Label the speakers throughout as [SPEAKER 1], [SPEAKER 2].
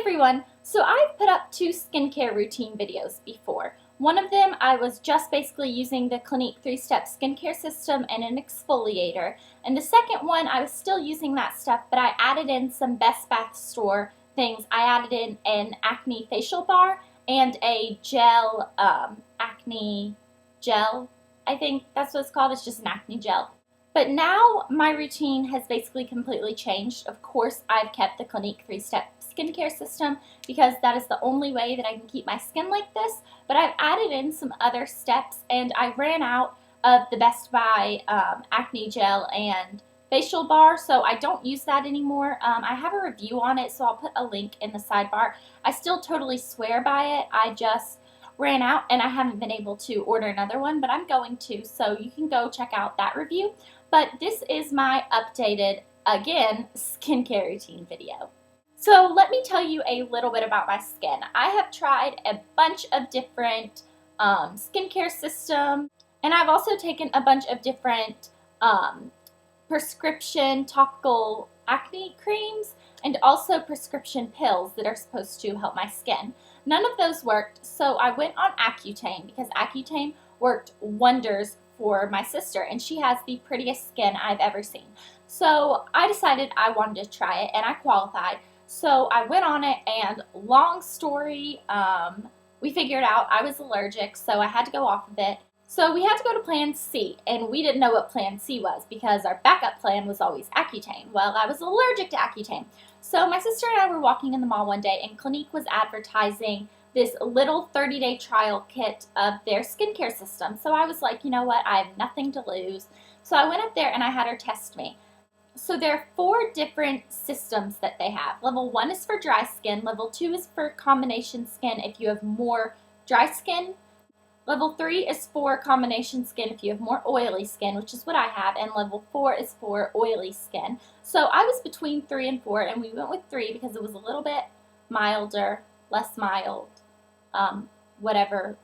[SPEAKER 1] everyone! So I've put up 2 skincare routine videos before. One of them I was just basically using the Clinique 3-step skincare system and an exfoliator. And the second one I was still using that stuff, but I added in some Best Bath store things. I added in an acne facial bar and a gel, acne gel. I think that's what it's called. It's just an acne gel. But now my routine has basically completely changed. Of course, I've kept the Clinique 3-step skincare system because that is the only way that I can keep my skin like this. But I've added in some other steps, and I ran out of the Best Buy acne gel and facial bar, so I don't use that anymore. I have a review on it, so I'll put a link in the sidebar. I still totally swear by it. I just ran out and I haven't been able to order another one, but I'm going to, so you can go check out that review. But this is my updated, again, skincare routine video. So let me tell you a little bit about my skin. I have tried a bunch of different skincare systems, and I've also taken a bunch of different prescription topical acne creams and also prescription pills that are supposed to help my skin. None of those worked, so I went on Accutane because Accutane worked wonders for my sister, and she has the prettiest skin I've ever seen. So I decided I wanted to try it, and I qualified. So I went on it, and long story, we figured out I was allergic, so I had to go off of it. So we had to go to Plan C, and we didn't know what Plan C was because our backup plan was always Accutane. Well, I was allergic to Accutane. So my sister and I were walking in the mall one day, and Clinique was advertising this little 30-day trial kit of their skincare system. So I was like, you know what, I have nothing to lose. So I went up there and I had her test me. So there are 4 different systems that they have. Level 1 is for dry skin. Level 2 is for combination skin if you have more dry skin. Level 3 is for combination skin if you have more oily skin, which is what I have, and level 4 is for oily skin. So I was between 3 and 4, and we went with 3 because it was a little bit milder, less mild, whatever,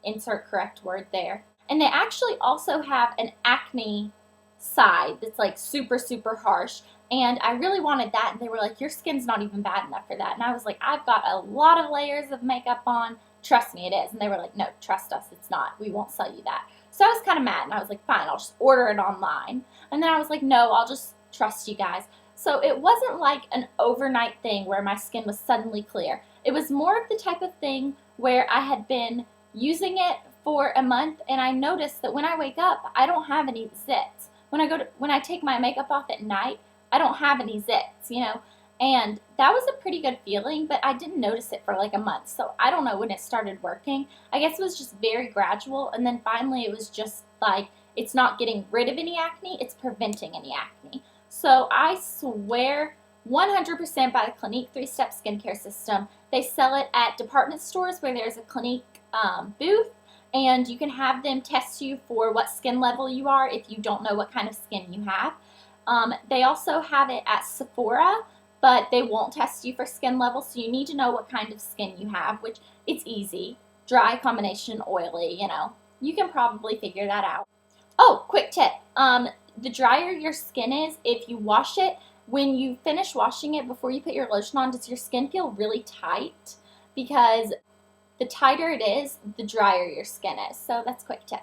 [SPEAKER 1] insert correct word there. And they actually also have an acne side that's like super, super harsh, and I really wanted that, and they were like, your skin's not even bad enough for that. And I was like, I've got a lot of layers of makeup on. Trust me, it is. And they were like, no, trust us, it's not. We won't sell you that. So I was kind of mad, and I was like, fine, I'll just order it online. And then I was like, no, I'll just trust you guys. So it wasn't like an overnight thing where my skin was suddenly clear. It was more of the type of thing where I had been using it for a month, and I noticed that when I wake up, I don't have any zits. When I take my makeup off at night, I don't have any zits, you know. And that was a pretty good feeling, but I didn't notice it for like a month. So I don't know when it started working. I guess it was just very gradual, and then finally it was just like, it's not getting rid of any acne, it's preventing any acne. So I swear 100% by the Clinique 3-step skincare system. They sell it at department stores where there's a Clinique booth, and you can have them test you for what skin level you are if you don't know what kind of skin you have. They also have it at Sephora, but they won't test you for skin level, so you need to know what kind of skin you have, which it's easy. Dry, combination, oily, you know. You can probably figure that out. Oh, quick tip. The drier your skin is, if you wash it, when you finish washing it before you put your lotion on, does your skin feel really tight? Because the tighter it is, the drier your skin is. So that's a quick tip.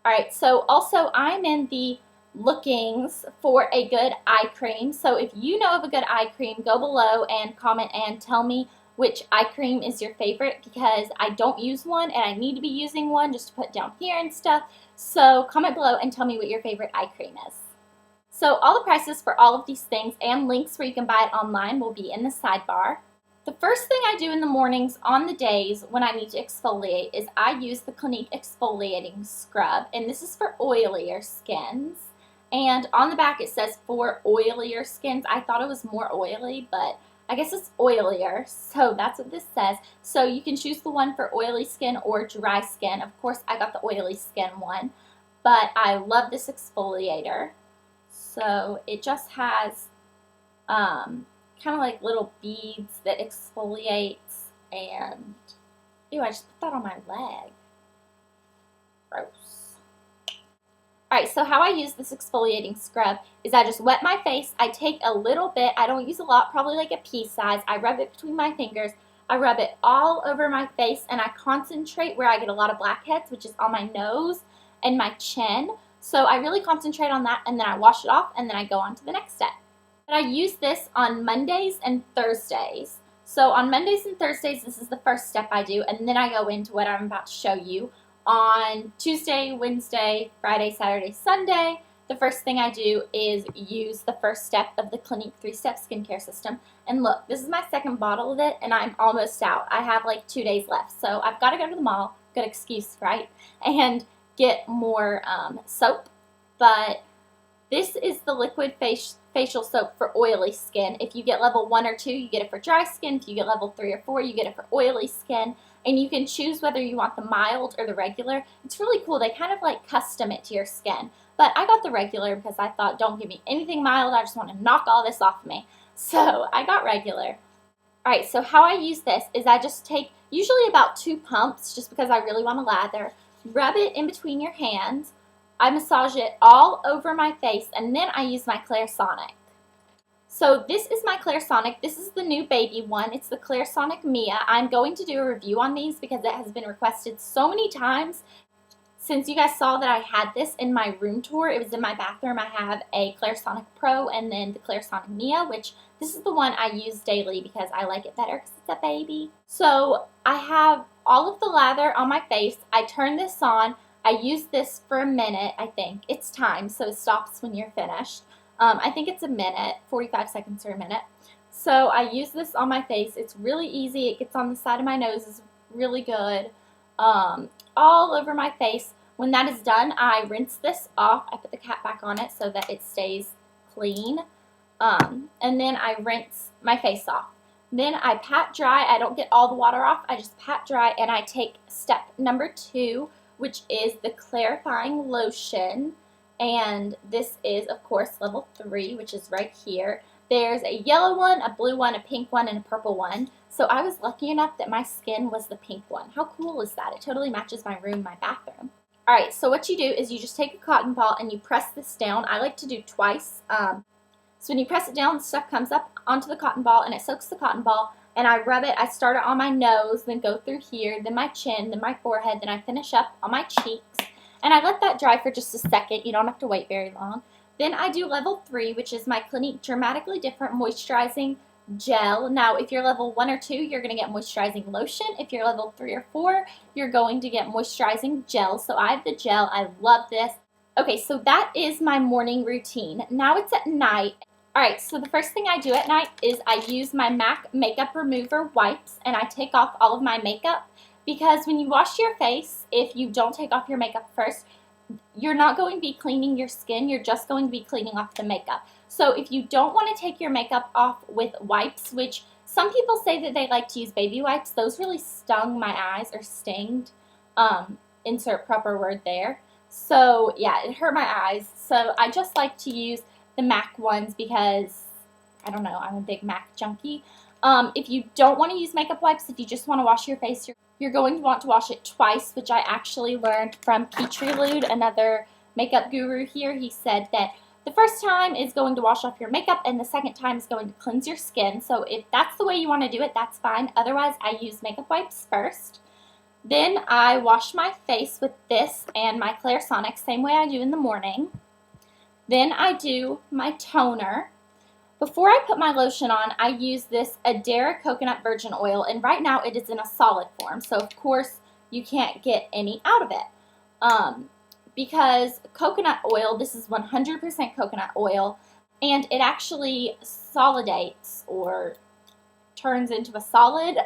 [SPEAKER 1] Alright, so also I'm in the lookings for a good eye cream. So if you know of a good eye cream, go below and comment and tell me which eye cream is your favorite, because I don't use one and I need to be using one just to put down here and stuff. So comment below and tell me what your favorite eye cream is. So all the prices for all of these things and links where you can buy it online will be in the sidebar. The first thing I do in the mornings on the days when I need to exfoliate is I use the Clinique exfoliating scrub, and this is for oilier skins. And on the back it says for oilier skins. I thought it was more oily, but I guess it's oilier, so that's what this says. So you can choose the one for oily skin or dry skin. Of course, I got the oily skin one, but I love this exfoliator. So it just has kind of like little beads that exfoliates, and ew, I just put that on my leg. Gross. Alright, so how I use this exfoliating scrub is I just wet my face, I take a little bit, I don't use a lot, probably like a pea size, I rub it between my fingers, I rub it all over my face, and I concentrate where I get a lot of blackheads, which is on my nose and my chin. So I really concentrate on that, and then I wash it off, and then I go on to the next step. But I use this on Mondays and Thursdays. So on Mondays and Thursdays, this is the first step I do, and then I go into what I'm about to show you. On Tuesday, Wednesday, Friday, Saturday, Sunday, the first thing I do is use the first step of the Clinique 3-step skincare system. And look, this is my second bottle of it, and I'm almost out. I have like 2 days left, so I've got to go to the mall. Good excuse, right? And get more soap. But this is the liquid facial soap for oily skin. If you get level 1 or 2, you get it for dry skin. If you get level 3 or 4, you get it for oily skin. And you can choose whether you want the mild or the regular. It's really cool. They kind of like custom it to your skin. But I got the regular because I thought, don't give me anything mild. I just want to knock all this off me. So I got regular. Alright, so how I use this is I just take usually about 2 pumps just because I really want to lather. Rub it in between your hands. I massage it all over my face, and then I use my clarisonic. So this is my clarisonic. This is the new baby one. It's the clarisonic Mia. I'm going to do a review on these because it has been requested so many times. Since you guys saw that I had this in my room tour, it was in my bathroom. I have a Clarisonic Pro and then the Clarisonic Mia, which this is the one I use daily because I like it better because it's a baby. So I have all of the lather on my face. I turn this on. I use this for a minute, I think. It's timed, so it stops when you're finished. I think it's a minute, 45 seconds or a minute. So I use this on my face. It's really easy. It gets on the side of my nose. It's really good. All over my face. When that is done, I rinse this off. I put the cap back on it so that it stays clean. And then I rinse my face off. Then I pat dry. I don't get all the water off. I just pat dry, and I take step number 2, which is the clarifying lotion. And this is, of course, level 3, which is right here. There's a yellow one, a blue one, a pink one, and a purple one. So I was lucky enough that my skin was the pink one. How cool is that? It totally matches my room, my bathroom. Alright, so what you do is you just take a cotton ball and you press this down. I like to do twice. So when you press it down, the stuff comes up onto the cotton ball and it soaks the cotton ball. And I rub it. I start it on my nose, then go through here, then my chin, then my forehead, then I finish up on my cheeks. And I let that dry for just a second. You don't have to wait very long. Then I do level 3, which is my Clinique Dramatically Different Moisturizing Gel. Now, if you're level 1 or 2, you're going to get moisturizing lotion. If you're level 3 or 4, you're going to get moisturizing gel. So I have the gel. I love this. Okay, so that is my morning routine. Now it's at night. Alright, so the first thing I do at night is I use my MAC Makeup Remover wipes, and I take off all of my makeup. Because when you wash your face, if you don't take off your makeup first, you're not going to be cleaning your skin. You're just going to be cleaning off the makeup. So if you don't want to take your makeup off with wipes, which some people say that they like to use baby wipes, those really stung my eyes, or stinged, insert proper word there. So yeah, it hurt my eyes. So I just like to use the MAC ones because, I don't know, I'm a big MAC junkie. If you don't want to use makeup wipes, if you just want to wash your face, you're going to want to wash it twice, which I actually learned from Petrilude, another makeup guru here. He said that the first time is going to wash off your makeup, and the second time is going to cleanse your skin. So if that's the way you want to do it, that's fine. Otherwise, I use makeup wipes first. Then I wash my face with this and my Clarisonic, same way I do in the morning. Then I do my toner. Before I put my lotion on, I use this Adara coconut virgin oil, and right now it is in a solid form, so of course you can't get any out of it. Because coconut oil, this is 100% coconut oil, and it actually solidates or turns into a solid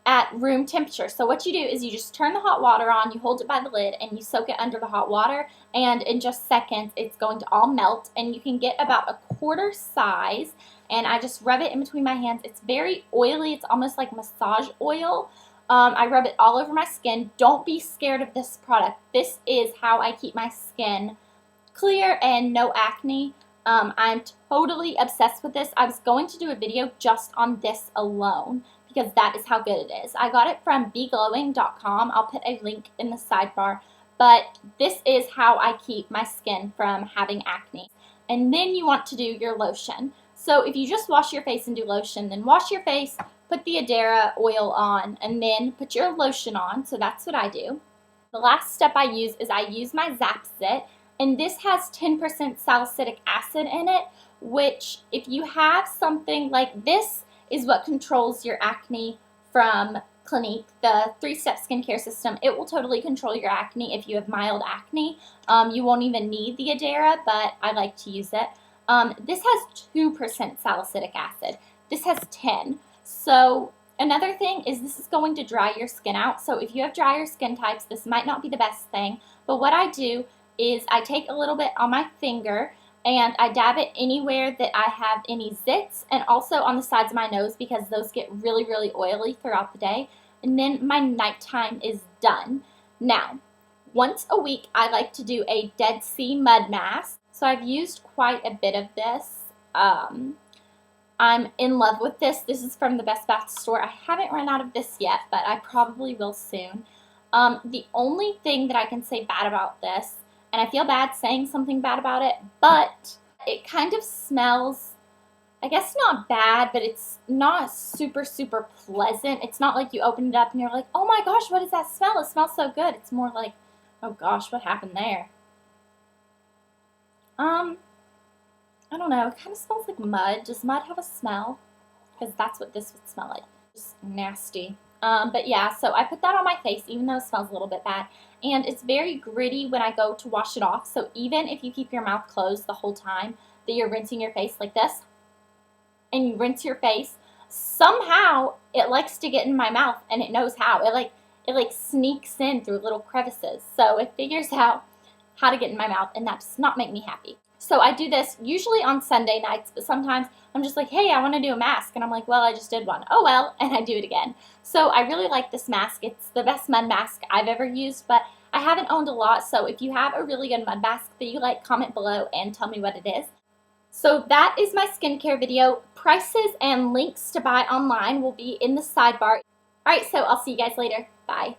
[SPEAKER 1] at room temperature. So what you do is you just turn the hot water on, you hold it by the lid, and you soak it under the hot water, and in just seconds it's going to all melt, and you can get about a quarter size, and I just rub it in between my hands. It's very oily. It's almost like massage oil. I rub it all over my skin. Don't be scared of this product. This is how I keep my skin clear and no acne. I'm totally obsessed with this. I was going to do a video just on this alone because that is how good it is. I got it from beglowing.com. I'll put a link in the sidebar. but this is how I keep my skin from having acne. And then you want to do your lotion. So if you just wash your face and do lotion, then wash your face, put the Adara oil on, and then put your lotion on. So that's what I do. The last step I use is I use my Zapzyt, and this has 10% salicylic acid in it, which if you have something like this is what controls your acne from Clinique, the 3-step skincare system. It will totally control your acne if you have mild acne. You won't even need the Adara, but I like to use it. This has 2% salicylic acid. This has 10. So another thing is this is going to dry your skin out. So if you have drier skin types, this might not be the best thing. But what I do is I take a little bit on my finger and I dab it anywhere that I have any zits, and also on the sides of my nose because those get really, really oily throughout the day. And then my nighttime is done. Now, once a week, I like to do a Dead Sea mud mask. So I've used quite a bit of this. I'm in love with this. This is from the Best Bath store. I haven't run out of this yet, but I probably will soon. The only thing that I can say bad about this, and I feel bad saying something bad about it, but it kind of smells, I guess not bad, but it's not super, super pleasant. It's not like you open it up and you're like, oh my gosh, what is that smell? It smells so good. It's more like, oh gosh, what happened there? I don't know. It kind of smells like mud. Does mud have a smell? Because that's what this would smell like. Just nasty. But yeah, so I put that on my face, even though it smells a little bit bad. And it's very gritty when I go to wash it off. So even if you keep your mouth closed the whole time that you're rinsing your face like this, and you rinse your face, somehow it likes to get in my mouth, and it knows how. It like sneaks in through little crevices. So it figures out how to get in my mouth, and that does not make me happy. So I do this usually on Sunday nights, but sometimes I'm just like, hey, I want to do a mask. And I'm like, well, I just did one. Oh, well, and I do it again. So I really like this mask. It's the best mud mask I've ever used, but I haven't owned a lot. So if you have a really good mud mask that you like, comment below and tell me what it is. So that is my skincare video. Prices and links to buy online will be in the sidebar. All right, so I'll see you guys later. Bye.